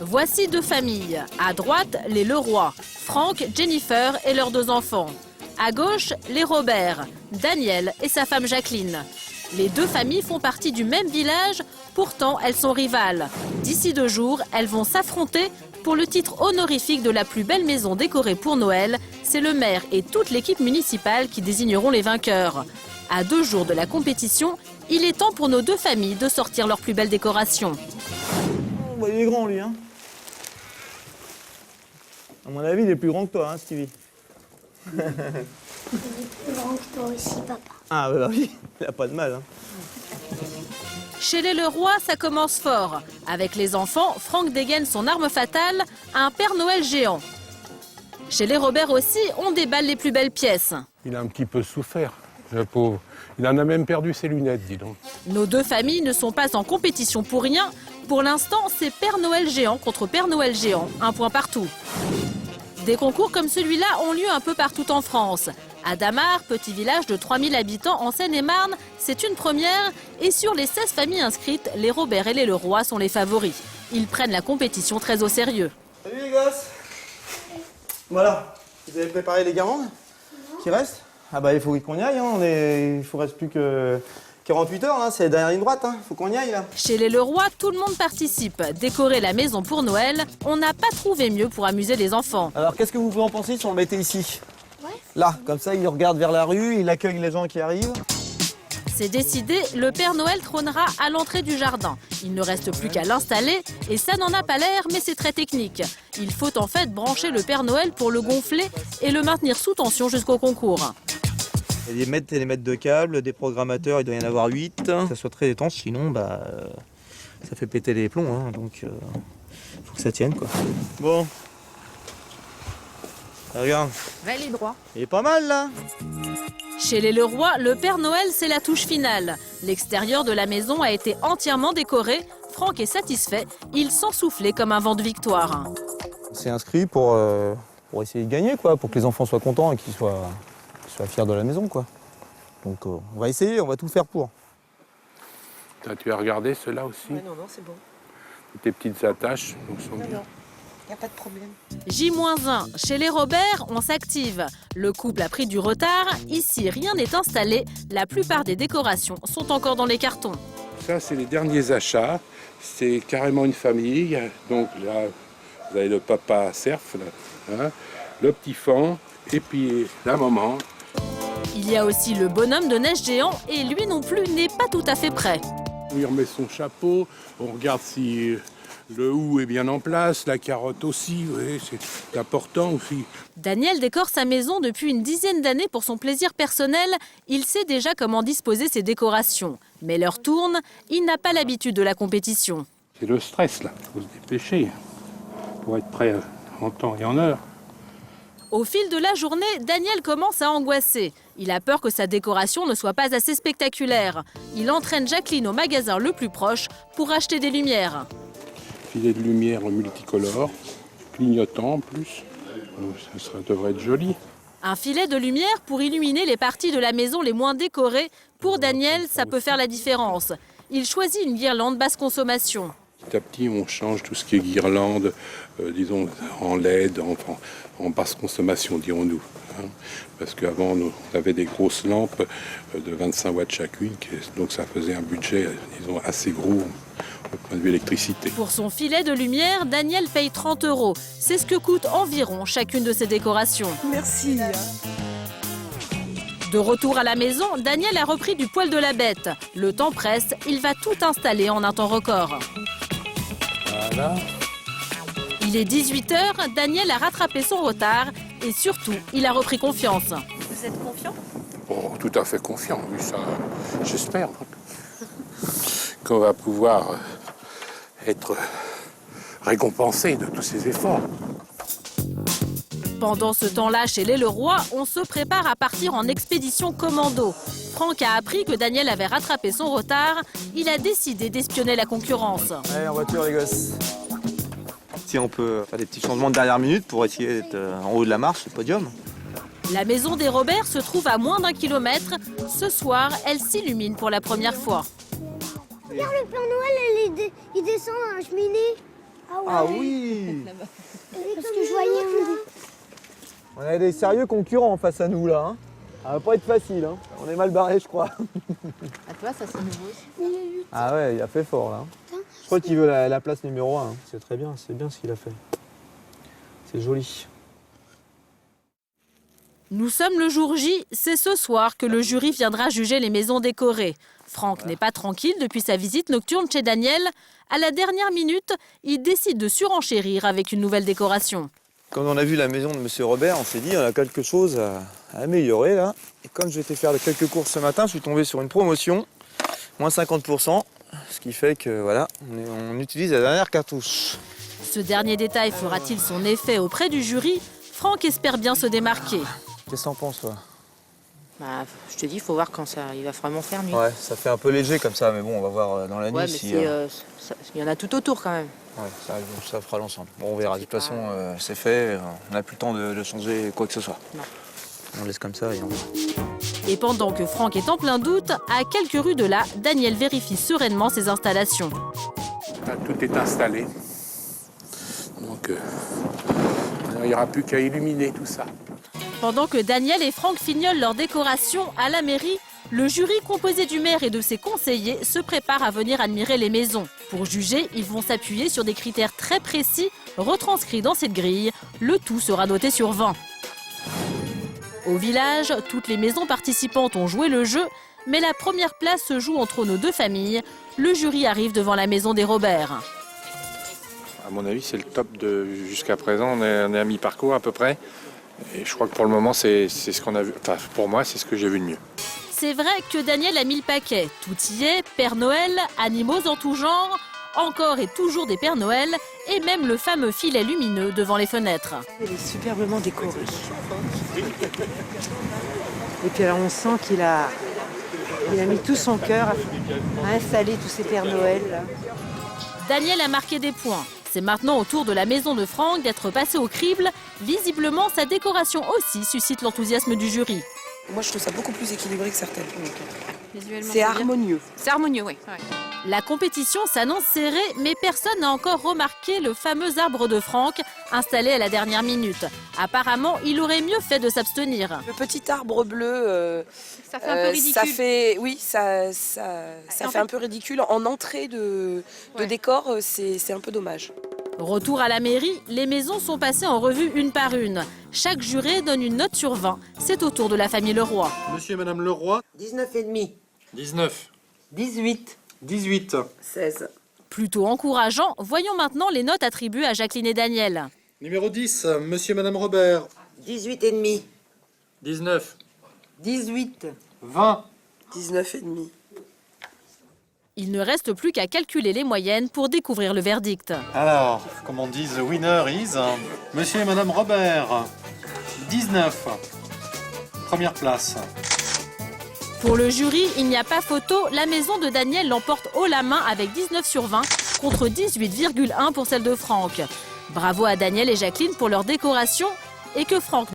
Voici deux familles. À droite, les Leroy, Franck, Jennifer et leurs deux enfants. À gauche, les Robert, Daniel et sa femme Jacqueline. Les deux familles font partie du même village, pourtant elles sont rivales. D'ici 2 jours, elles vont s'affronter pour le titre honorifique de la plus belle maison décorée pour Noël. C'est le maire et toute l'équipe municipale qui désigneront les vainqueurs. À 2 jours de la compétition, il est temps pour nos deux familles de sortir leurs plus belles décorations. Oh, il est grand lui, hein. À mon avis, il est plus grand que toi, hein, Stevie. Il est plus grand que toi aussi, papa. Ah bah oui, il a pas de mal. Hein. Chez les Leroy, ça commence fort. Avec les enfants, Franck dégaine son arme fatale, un Père Noël géant. Chez les Robert aussi, on déballe les plus belles pièces. Il a un petit peu souffert, le pauvre. Il en a même perdu ses lunettes, dis donc. Nos deux familles ne sont pas en compétition pour rien. Pour l'instant, c'est Père Noël géant contre Père Noël géant, 1 point partout. Des concours comme celui-là ont lieu un peu partout en France. À Damar, petit village de 3000 habitants en Seine-et-Marne, c'est une première. Et sur les 16 familles inscrites, les Robert et les Leroy sont les favoris. Ils prennent la compétition très au sérieux. Salut les gosses. Voilà, vous avez préparé les guirlandes qui restent? Ah bah il faut qu'on y aille, hein. Il faut reste plus que 48 heures, hein. C'est la dernière ligne droite, il faut qu'on y aille là. Chez les Leroy, tout le monde participe. Décorer la maison pour Noël, on n'a pas trouvé mieux pour amuser les enfants. Alors qu'est-ce que vous pouvez en penser si on le mettait ici? Ouais. Là, comme ça il regarde vers la rue, il accueille les gens qui arrivent. C'est décidé, le Père Noël trônera à l'entrée du jardin. Il ne reste plus qu'à l'installer et ça n'en a pas l'air, mais c'est très technique. Il faut en fait brancher le Père Noël pour le gonfler et le maintenir sous tension jusqu'au concours. Il y a des mètres et des mètres de câbles, des programmateurs, il doit y en avoir 8. Que ça soit très étanche, sinon ça fait péter les plombs, hein, donc faut que ça tienne quoi. Bon. Ah, regarde. Ouais, les droits. Il est pas mal là. Chez les Leroy, le Père Noël, c'est la touche finale. L'extérieur de la maison a été entièrement décoré. Franck est satisfait. Il sent souffler comme un vent de victoire. On s'est inscrit pour essayer de gagner, quoi, pour que les enfants soient contents et qu'ils soient fiers de la maison, quoi. Donc on va essayer, on va tout faire pour. Tu as regardé ceux-là aussi? Ouais, non, c'est bon. Tes petites attaches donc sont bien. Non, il n'y a pas de problème. J-1, chez les Robert, on s'active. Le couple a pris du retard. Ici, rien n'est installé. La plupart des décorations sont encore dans les cartons. Ça, c'est les derniers achats. C'est carrément une famille. Donc là, vous avez le papa Cerf, là, hein, le petit fan, et puis la maman. Il y a aussi le bonhomme de neige géant et lui non plus n'est pas tout à fait prêt. On lui remet son chapeau, on regarde si le hou est bien en place, la carotte aussi, oui, c'est important aussi. Daniel décore sa maison depuis une dizaine d'années pour son plaisir personnel. Il sait déjà comment disposer ses décorations. Mais l'heure tourne, il n'a pas l'habitude de la compétition. C'est le stress là, il faut se dépêcher pour être prêt en temps et en heure. Au fil de la journée, Daniel commence à angoisser. Il a peur que sa décoration ne soit pas assez spectaculaire. Il entraîne Jacqueline au magasin le plus proche pour acheter des lumières. Filet de lumière multicolore, clignotant en plus, ça devrait être joli. Un filet de lumière pour illuminer les parties de la maison les moins décorées. Pour Daniel, ça peut faire la différence. Il choisit une guirlande basse consommation. Petit à petit, on change tout ce qui est guirlande, disons en LED, en basse consommation, dirons-nous. Hein. Parce qu'avant, on avait des grosses lampes de 25 watts chacune, donc ça faisait un budget, disons, assez gros au point de vue électricité. Pour son filet de lumière, Daniel paye 30 €. C'est ce que coûte environ chacune de ses décorations. Merci. De retour à la maison, Daniel a repris du poil de la bête. Le temps presse, il va tout installer en un temps record. Voilà. Il est 18 h, Daniel a rattrapé son retard et surtout, il a repris confiance. Vous êtes confiant? Oh, tout à fait confiant, oui, ça, j'espère qu'on va pouvoir être récompensé de tous ces efforts. Pendant ce temps-là, chez les Leroy, on se prépare à partir en expédition commando. Franck a appris que Daniel avait rattrapé son retard. Il a décidé d'espionner la concurrence. Allez, en voiture les gosses. Si on peut faire des petits changements de dernière minute pour essayer d'être en haut de la marche, le podium. La maison des Robert se trouve à moins d'1 kilomètre. Ce soir, elle s'illumine pour la première fois. Regarde, le Père Noël, il descend à la cheminée. Ah oui. Parce que je voyais On a des sérieux concurrents face à nous là. Hein. Ça va pas être facile. Hein. On est mal barré, je crois. À toi, ça c'est nouveau aussi. Ah ouais, il a fait fort là. Je crois qu'il veut la place numéro 1. Hein. C'est très bien, c'est bien ce qu'il a fait. C'est joli. Nous sommes le jour J, c'est ce soir que le jury viendra juger les maisons décorées. Franck n'est pas tranquille depuis sa visite nocturne chez Daniel. À la dernière minute, il décide de surenchérir avec une nouvelle décoration. Quand on a vu la maison de M. Robert, on s'est dit on a quelque chose à améliorer là. Et comme j'ai été faire quelques courses ce matin, je suis tombé sur une promotion, moins 50%, ce qui fait que voilà, on utilise la dernière cartouche. Ce dernier détail fera-t-il son effet auprès du jury? Franck espère bien se démarquer. Qu'est-ce que t'en penses toi? Bah, je te dis, il faut voir quand il va vraiment faire nuit. Ouais, ça fait un peu léger comme ça, mais bon, on va voir dans la nuit Ouais, mais si... il y en a tout autour quand même. Ouais, ça fera l'ensemble. Bon, on verra. De toute façon, c'est fait. On n'a plus le temps de changer quoi que ce soit. Non. On laisse comme ça et on verra. Et pendant que Franck est en plein doute, à quelques rues de là, Daniel vérifie sereinement ses installations. Tout est installé. Donc, il n'y aura plus qu'à illuminer tout ça. Pendant que Daniel et Franck fignolent leur décoration à la mairie, le jury composé du maire et de ses conseillers se prépare à venir admirer les maisons. Pour juger, ils vont s'appuyer sur des critères très précis retranscrits dans cette grille. Le tout sera noté sur 20. Au village, toutes les maisons participantes ont joué le jeu, mais la première place se joue entre nos deux familles. Le jury arrive devant la maison des Robert. À mon avis, c'est le top jusqu'à présent. On est à mi-parcours à peu près. Et je crois que pour le moment, c'est ce qu'on a vu. Enfin, pour moi, c'est ce que j'ai vu de mieux. C'est vrai que Daniel a mis le paquet. Tout y est, Père Noël, animaux en tout genre, encore et toujours des Pères Noël, et même le fameux filet lumineux devant les fenêtres. Il est superbement décoré. Et puis alors on sent qu'il a mis tout son cœur à installer tous ces Pères Noël là. Daniel a marqué des points. C'est maintenant au tour de la maison de Franck d'être passé au crible. Visiblement, sa décoration aussi suscite l'enthousiasme du jury. Moi, je trouve ça beaucoup plus équilibré que certaines. Visuellement, C'est harmonieux. C'est harmonieux, oui. La compétition s'annonce serrée, mais personne n'a encore remarqué le fameux arbre de Franck installé à la dernière minute. Apparemment, il aurait mieux fait de s'abstenir. Le petit arbre bleu, Ça fait un peu ridicule. ça fait un peu ridicule. En entrée de décor, c'est un peu dommage. Retour à la mairie, les maisons sont passées en revue une par une. Chaque juré donne une note sur 20. C'est au tour de la famille Leroy. Monsieur et Madame Leroy, 19,5. 19. 18. 18. 16. Plutôt encourageant, voyons maintenant les notes attribuées à Jacqueline et Daniel. Numéro 10, Monsieur et Madame Robert, 18,5. 19. 18. 20. 19,5. Il ne reste plus qu'à calculer les moyennes pour découvrir le verdict. Alors, comme on dit, the winner is Monsieur et Madame Robert, 19. Première place. Pour le jury, il n'y a pas photo, la maison de Daniel l'emporte haut la main avec 19 sur 20 contre 18,1 pour celle de Franck. Bravo à Daniel et Jacqueline pour leur décoration et que Franck